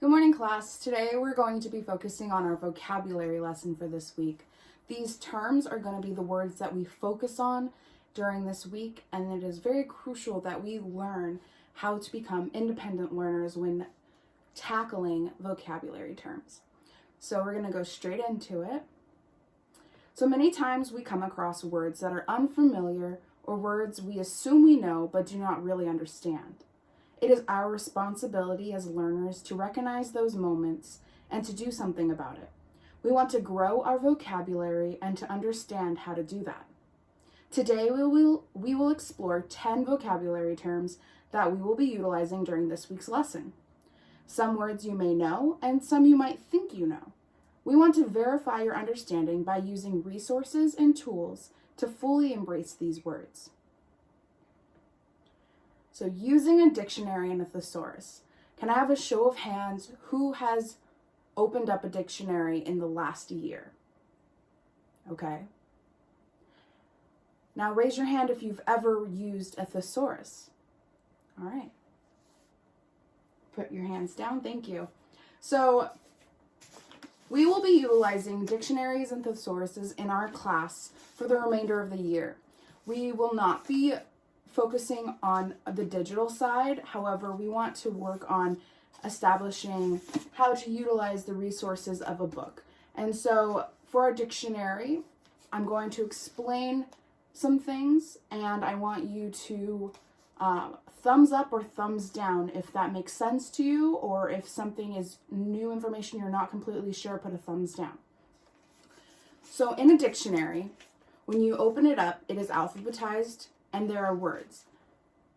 Good morning, class. Today we're going to be focusing on our vocabulary lesson for this week. These terms are going to be the words that we focus on during this week, and it is very crucial that we learn how to become independent learners when tackling vocabulary terms. So we're going to go straight into it. So many times we come across words that are unfamiliar or words we assume we know but do not really understand. It is our responsibility as learners to recognize those moments and to do something about it. We want to grow our vocabulary and to understand how to do that. Today we will explore 10 vocabulary terms that we will be utilizing during this week's lesson. Some words you may know and some you might think you know. We want to verify your understanding by using resources and tools to fully embrace these words. So using a dictionary and a thesaurus. Can I have a show of hands who has opened up a dictionary in the last year? Okay. Now raise your hand if you've ever used a thesaurus. All right. Put your hands down. Thank you. So we will be utilizing dictionaries and thesauruses in our class for the remainder of the year. We will not be focusing on the digital side. However, we want to work on establishing how to utilize the resources of a book. And so for our dictionary, I'm going to explain some things and I want you to thumbs up or thumbs down if that makes sense to you, or if something is new information you're not completely sure, put a thumbs down. So in a dictionary, when you open it up, it is alphabetized and there are words.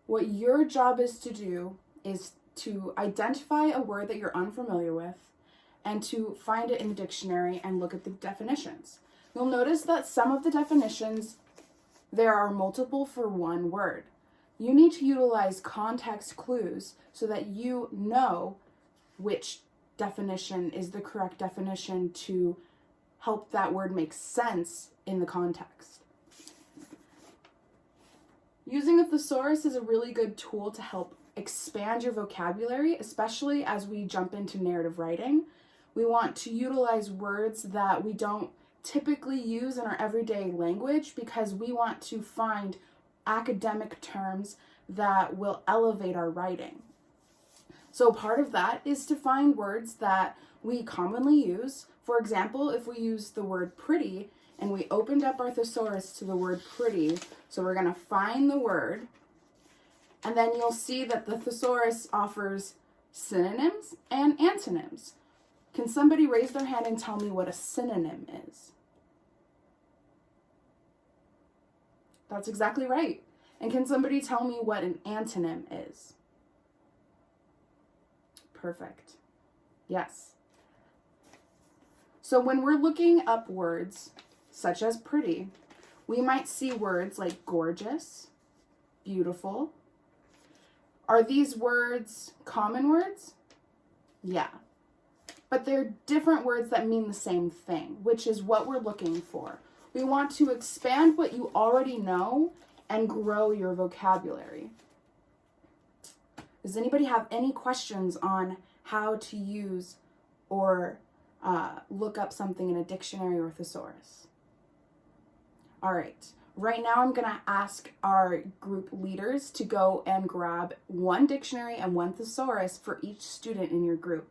What your job is to do is to identify a word that you're unfamiliar with and to find it in the dictionary and look at the definitions. You'll notice that some of the definitions, there are multiple for one word. You need to utilize context clues so that you know which definition is the correct definition to help that word make sense in the context. Using a thesaurus is a really good tool to help expand your vocabulary, especially as we jump into narrative writing. We want to utilize words that we don't typically use in our everyday language because we want to find academic terms that will elevate our writing. So part of that is to find words that we commonly use. For example, if we use the word pretty and we opened up our thesaurus to the word pretty, so we're going to find the word, and then you'll see that the thesaurus offers synonyms and antonyms. Can somebody raise their hand and tell me what a synonym is? That's exactly right. And can somebody tell me what an antonym is? Perfect. Yes. So when we're looking up words such as pretty, we might see words like gorgeous, beautiful. Are these words common words? Yeah. But they're different words that mean the same thing, which is what we're looking for. We want to expand what you already know and grow your vocabulary. Does anybody have any questions on how to use or look up something in a dictionary or thesaurus? All right. Right now I'm going to ask our group leaders to go and grab one dictionary and one thesaurus for each student in your group.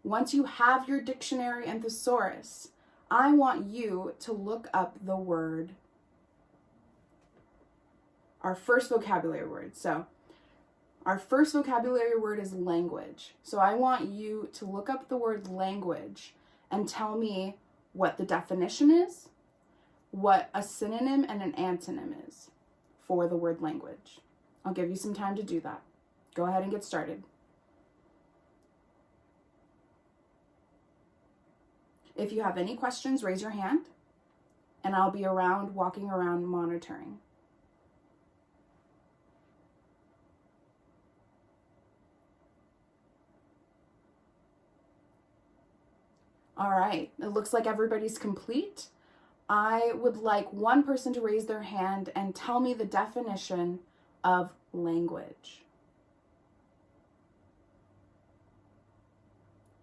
Once you have your dictionary and thesaurus, I want you to look up the word, our first vocabulary word. So our first vocabulary word is language. So I want you to look up the word language and tell me what the definition is, what a synonym and an antonym is for the word language. I'll give you some time to do that. Go ahead and get started. If you have any questions, raise your hand, and I'll be around, walking around, monitoring. All right, it looks like everybody's complete. I would like one person to raise their hand and tell me the definition of language.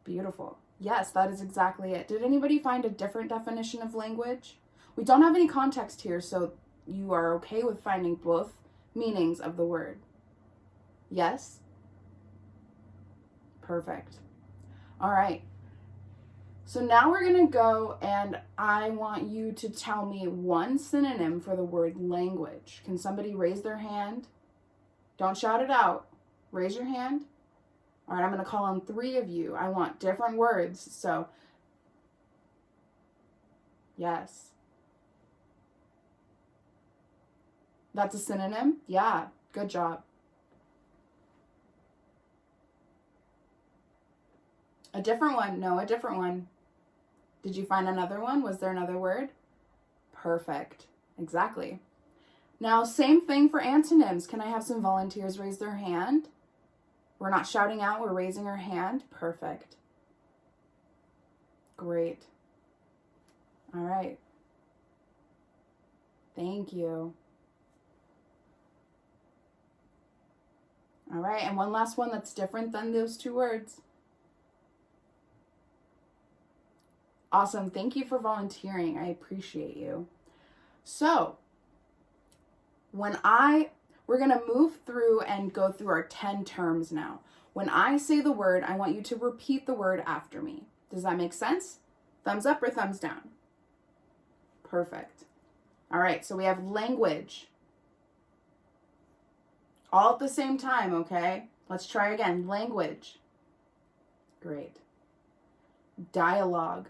Beautiful. Yes, that is exactly it. Did anybody find a different definition of language? We don't have any context here, so you are okay with finding both meanings of the word. Yes? Perfect. All right. So now we're going to go and I want you to tell me one synonym for the word language. Can somebody raise their hand? Don't shout it out. Raise your hand. All right, I'm going to call on 3 of you. I want different words. So, yes. That's a synonym? Yeah, good job. A different one? No, a different one. Did you find another one? Was there another word? Perfect. Exactly. Now, same thing for antonyms. Can I have some volunteers raise their hand? We're not shouting out, we're raising our hand. Perfect. Great. All right. Thank you. All right, and one last one that's different than those 2 words. Awesome. Thank you for volunteering. I appreciate you. So, we're going to move through and go through our 10 terms now. When I say the word, I want you to repeat the word after me. Does that make sense? Thumbs up or thumbs down? Perfect. All right, so we have language. All at the same time, okay? Let's try again. Language. Great. Dialogue.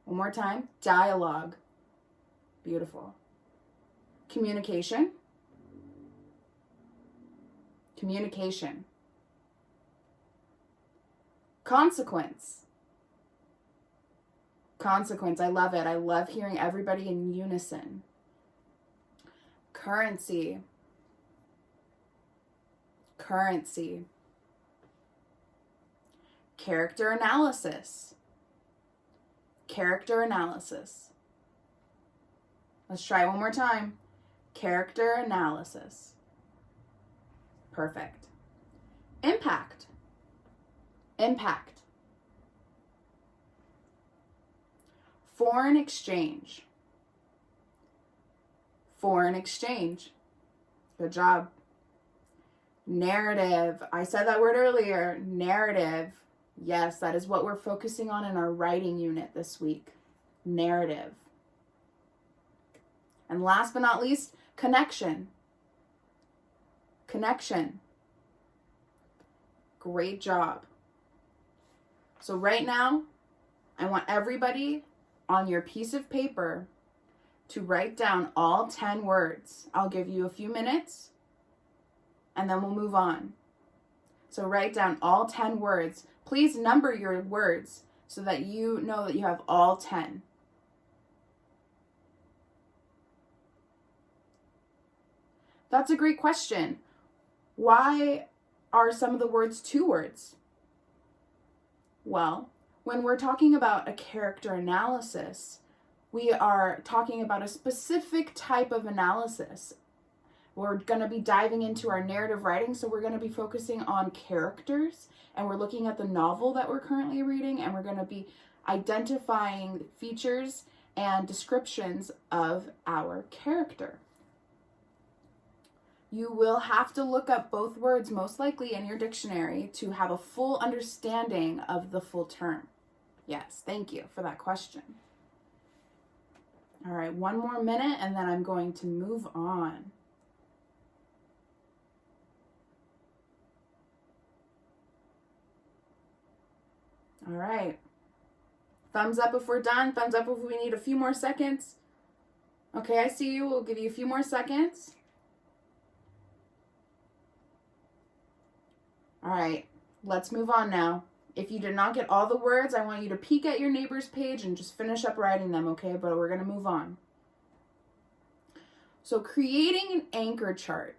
One more time. Dialogue. Beautiful. Communication. Communication. Consequence. Consequence. I love it. I love hearing everybody in unison. Currency. Currency. Character analysis. Character analysis. Let's try it one more time. Character analysis. Perfect. Impact. Impact. Foreign exchange. Foreign exchange. Good job. Narrative. I said that word earlier. Narrative. Yes, that is what we're focusing on in our writing unit this week. Narrative. And last but not least, connection. Connection. Great job. So right now, I want everybody on your piece of paper to write down all 10 words. I'll give you a few minutes and then we'll move on. So write down all 10 words. Please number your words so that you know that you have all 10. That's a great question. Why are some of the words 2 words? Well, when we're talking about a character analysis, we are talking about a specific type of analysis. We're going to be diving into our narrative writing, so we're going to be focusing on characters, and we're looking at the novel that we're currently reading, and we're going to be identifying features and descriptions of our character. You will have to look up both words, most likely in your dictionary, to have a full understanding of the full term. Yes, thank you for that question. All right, one more minute, and then I'm going to move on. All right. Thumbs up if we're done. Thumbs up if we need a few more seconds. Okay, I see you. We'll give you a few more seconds. All right, let's move on now. If you did not get all the words, I want you to peek at your neighbor's page and just finish up writing them, okay? But we're going to move on. So creating an anchor chart,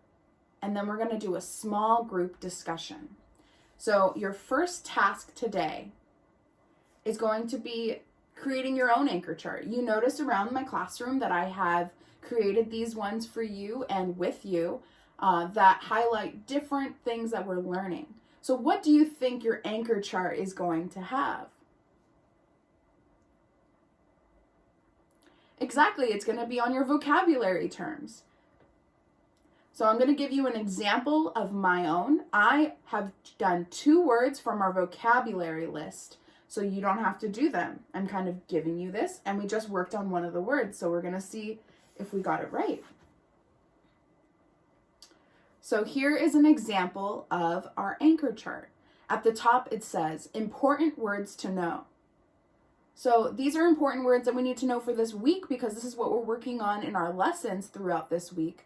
and then we're going to do a small group discussion. So your first task today is going to be creating your own anchor chart. You notice around my classroom that I have created these ones for you and with you that highlight different things that we're learning. So what do you think your anchor chart is going to have? Exactly, it's going to be on your vocabulary terms. So I'm going to give you an example of my own. I have done 2 words from our vocabulary list, so you don't have to do them. I'm kind of giving you this, and we just worked on one of the words, so we're going to see if we got it right. So here is an example of our anchor chart. At the top it says, important words to know. So these are important words that we need to know for this week because this is what we're working on in our lessons throughout this week.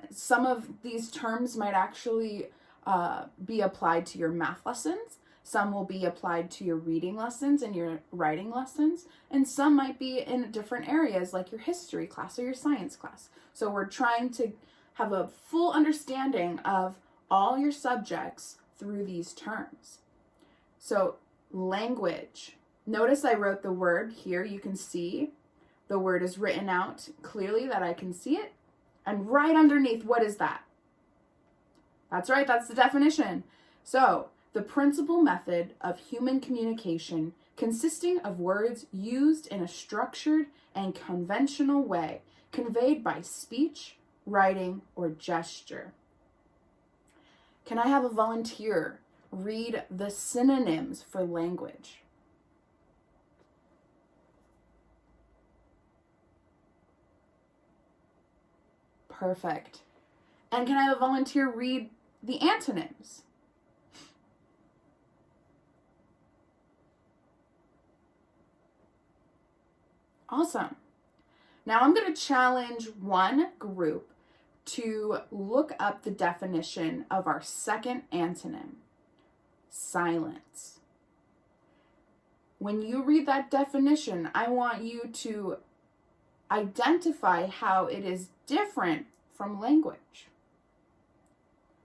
Some of these terms might actually be applied to your math lessons. Some will be applied to your reading lessons and your writing lessons. And some might be in different areas like your history class or your science class. So we're trying to have a full understanding of all your subjects through these terms. So language. Notice I wrote the word here. You can see the word is written out clearly that I can see it. And right underneath, what is that? That's right, that's the definition. So, the principal method of human communication consisting of words used in a structured and conventional way, conveyed by speech, writing, or gesture. Can I have a volunteer read the synonyms for language? Perfect. And can I have a volunteer read the antonyms? Awesome. Now I'm going to challenge one group to look up the definition of our second antonym, silence. When you read that definition, I want you to identify how it is different from language.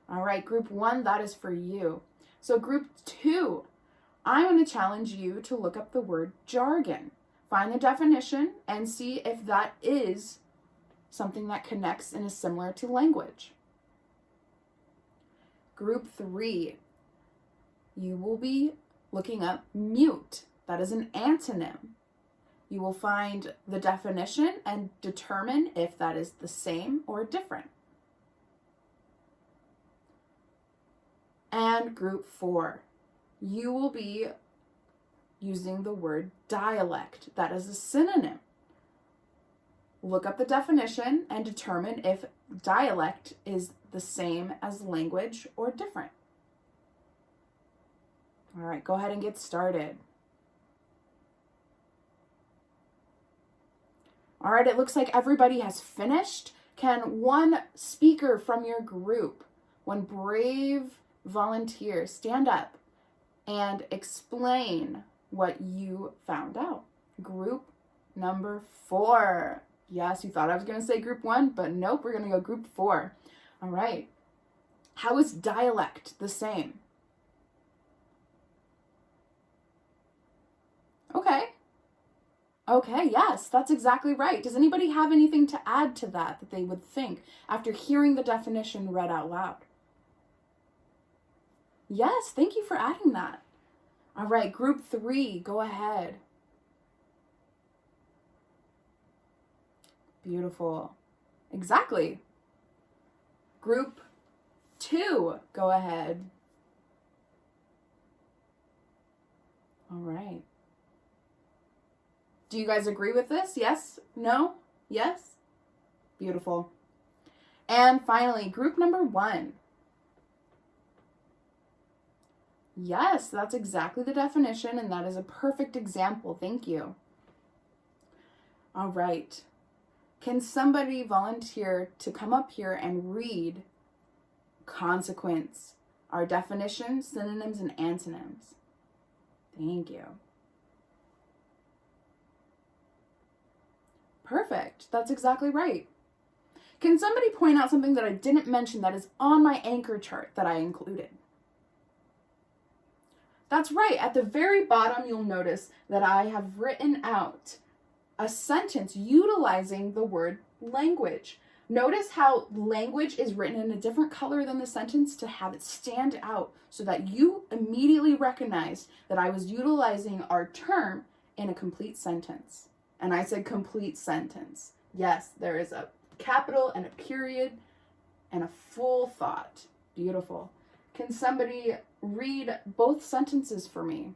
All right, group 1, that is for you. So group 2, I'm going to challenge you to look up the word jargon. Find the definition and see if that is something that connects and is similar to language. Group 3, you will be looking up mute. That is an antonym. You will find the definition and determine if that is the same or different. And group 4, you will be using the word dialect. That is a synonym. Look up the definition and determine if dialect is the same as language or different. All right, go ahead and get started. All right, it looks like everybody has finished. Can one speaker from your group, one brave volunteer, stand up and explain what you found out? Group number 4. Yes, you thought I was going to say group 1, but nope, we're going to go group 4. All right. How is dialect the same? Okay, yes, that's exactly right. Does anybody have anything to add to that they would think after hearing the definition read out loud? Yes, thank you for adding that. All right, group 3, go ahead. Beautiful. Exactly. Group 2, go ahead. All right. Do you guys agree with this? Yes? No? Yes? Beautiful. And finally, group number 1. Yes, that's exactly the definition, and that is a perfect example. Thank you. All right. Can somebody volunteer to come up here and read consequence, our definition, synonyms, and antonyms? Thank you. Perfect. That's exactly right. Can somebody point out something that I didn't mention that is on my anchor chart that I included? That's right. At the very bottom, you'll notice that I have written out a sentence utilizing the word language. Notice how language is written in a different color than the sentence to have it stand out so that you immediately recognize that I was utilizing our term in a complete sentence. And I said complete sentence. Yes, there is a capital and a period and a full thought. Beautiful. Can somebody read both sentences for me?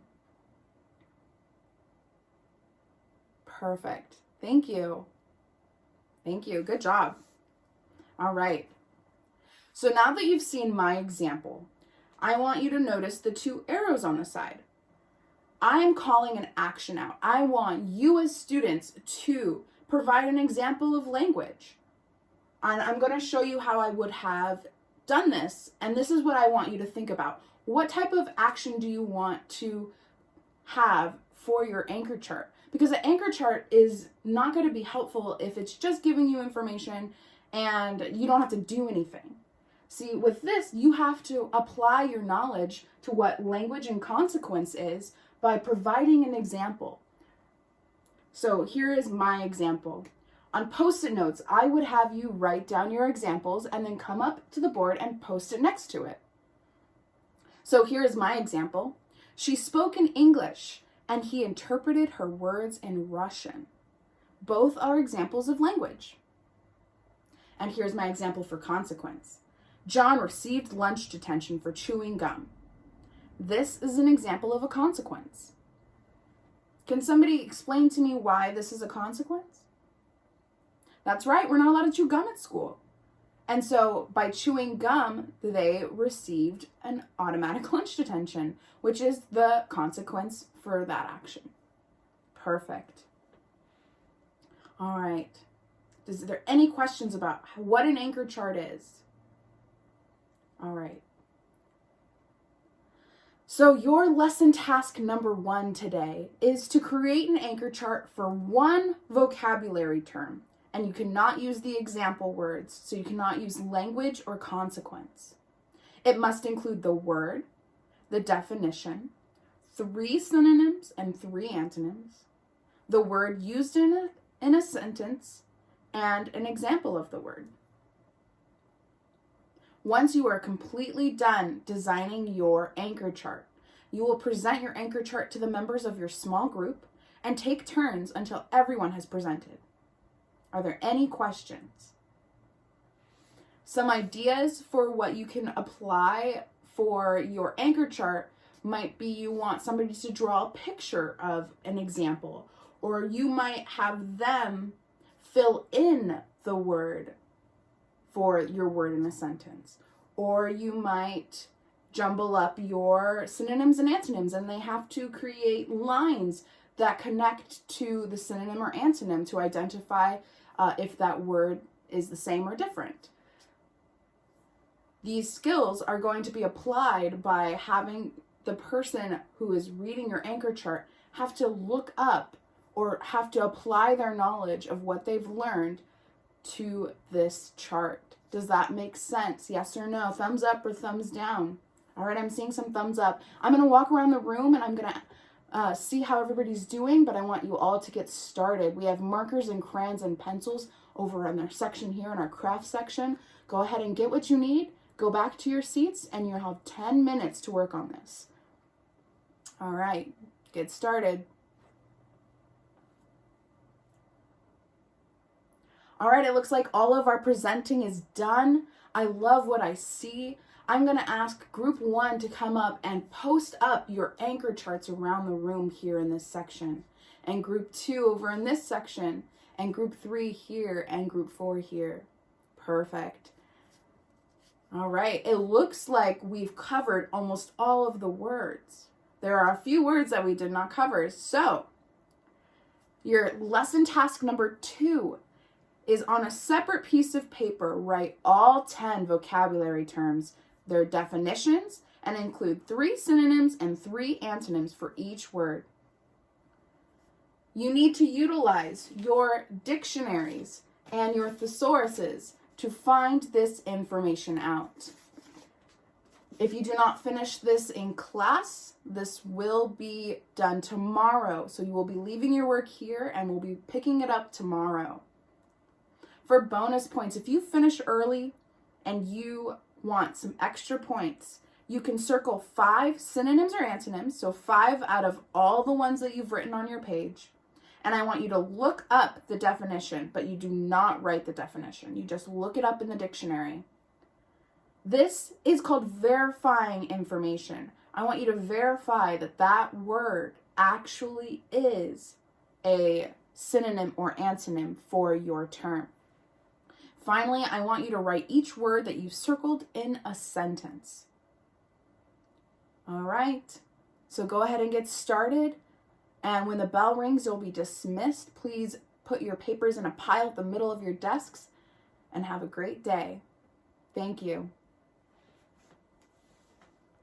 Perfect. Thank you. Thank you. Good job. All right. So now that you've seen my example, I want you to notice the two arrows on the side. I'm calling an action out. I want you as students to provide an example of language. And I'm going to show you how I would have done this. And this is what I want you to think about. What type of action do you want to have for your anchor chart? Because an anchor chart is not going to be helpful if it's just giving you information and you don't have to do anything. See, with this, you have to apply your knowledge to what language and consequence is by providing an example. So here is my example. On Post-it notes, I would have you write down your examples and then come up to the board and post it next to it. So here is my example. She spoke in English and he interpreted her words in Russian. Both are examples of language. And here's my example for consequence. John received lunch detention for chewing gum. This is an example of a consequence. Can somebody explain to me why this is a consequence? That's right, we're not allowed to chew gum at school. And so by chewing gum, they received an automatic lunch detention, which is the consequence for that action. Perfect. All right. Is there any questions about what an anchor chart is? All right. So your lesson task number 1 today is to create an anchor chart for one vocabulary term. And you cannot use the example words, so you cannot use language or consequence. It must include the word, the definition, 3 synonyms and 3 antonyms, the word used in a sentence, and an example of the word. Once you are completely done designing your anchor chart, you will present your anchor chart to the members of your small group and take turns until everyone has presented. Are there any questions? Some ideas for what you can apply for your anchor chart might be you want somebody to draw a picture of an example, or you might have them fill in the word for your word in a sentence. Or you might jumble up your synonyms and antonyms and they have to create lines that connect to the synonym or antonym to identify if that word is the same or different. These skills are going to be applied by having the person who is reading your anchor chart have to look up or have to apply their knowledge of what they've learned to this chart. Does that make sense? Yes or no? Thumbs up or thumbs down? All right, I'm seeing some thumbs up. I'm going to walk around the room and I'm going to see how everybody's doing, but I want you all to get started. We have markers and crayons and pencils over in our section here in our craft section. Go ahead and get what you need. Go back to your seats and you'll have 10 minutes to work on this. All right, get started. All right, it looks like all of our presenting is done. I love what I see. I'm going to ask group 1 to come up and post up your anchor charts around the room here in this section. And group 2 over in this section. And group 3 here and group 4 here. Perfect. All right, it looks like we've covered almost all of the words. There are a few words that we did not cover. So, your lesson task number 2 is on a separate piece of paper, write all 10 vocabulary terms, their definitions, and include 3 synonyms and 3 antonyms for each word. You need to utilize your dictionaries and your thesauruses to find this information out. If you do not finish this in class, this will be done tomorrow. So you will be leaving your work here and we'll be picking it up tomorrow. For bonus points, if you finish early and you want some extra points, you can circle 5 synonyms or antonyms, so 5 out of all the ones that you've written on your page. And I want you to look up the definition, but you do not write the definition. You just look it up in the dictionary. This is called verifying information. I want you to verify that that word actually is a synonym or antonym for your term. Finally, I want you to write each word that you've circled in a sentence. All right, so go ahead and get started. And when the bell rings, you'll be dismissed. Please put your papers in a pile at the middle of your desks and have a great day. Thank you.